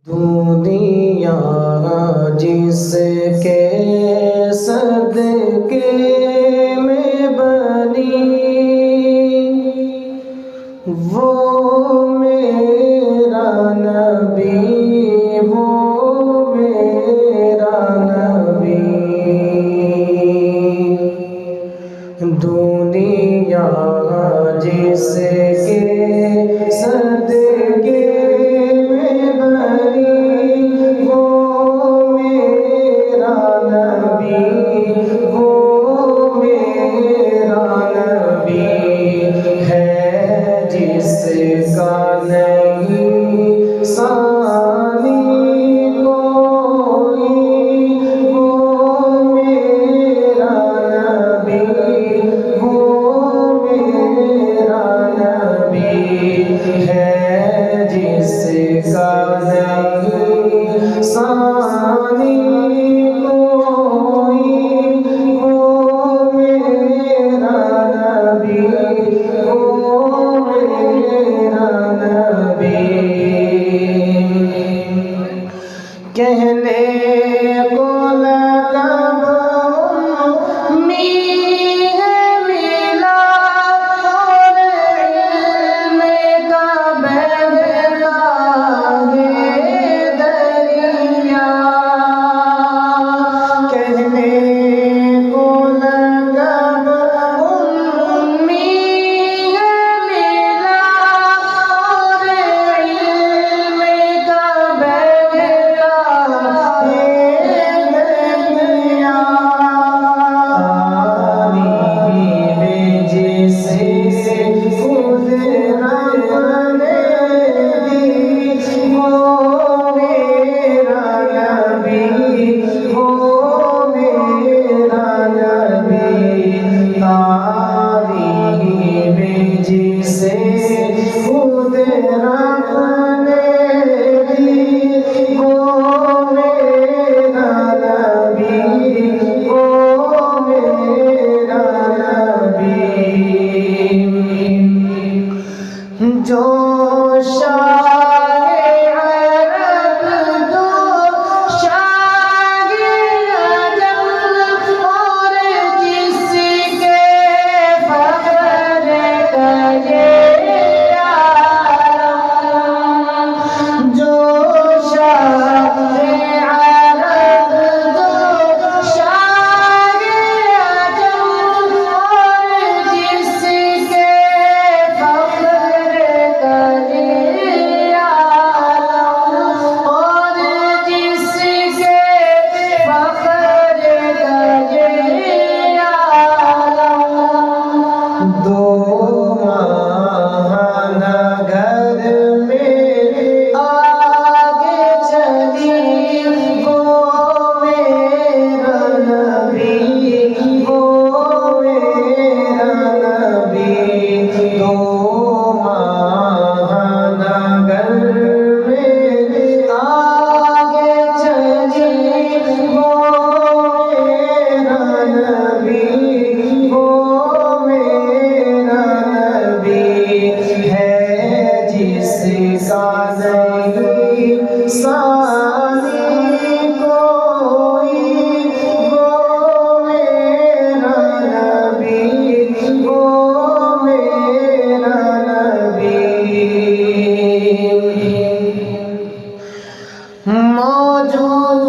دنیا جس کے صدقے میں بنی، وہ میرا نبی، وہ میرا نبی۔ دنیا جس کے صدقے میں بنی، وہ میرا نبی، وہ میرا نبی ہے، جس کا نہیں ثانی کوئی، وہ میرا نبی، وہ میرا نبی ہے، جس کا نہیں ثانی کوئی، وہ میرا نبی، وہ میرا نبی۔ کہنے کو لقب امی ہے ملا، اور علم کا بہتا ہے دریا۔ کہنے کو لقب امی ہے ملا، اور علم کا بہتا ہے دریا۔ تعلیم جسے خود رب نے دی، وہ میرا نبی، وہ میرا نبی۔ تعلیم جسے خود رب نے دی، وہ میرا نبی، وہ میرا نبی۔ جو شاہ عرب، جو شاہ عجم، اور جس کے فخر کا یہ عالم۔ جو شاہ عرب، جو شاہ عجم، اور جس کے فخر کا یہ عالم، اور جس کے فخر کا یہ عالم۔ دو ماہ گھر میں آگے چلی، وہ میرا نبی، وہ میرا نبی۔ دو ماہ گھر میں آگے چلی، وہ میرا نبی، وہ میرا نبی ہے، جس کا نہیں ثانی کوئی، وہ میرا نبی، وہ میرا نبی۔ موجود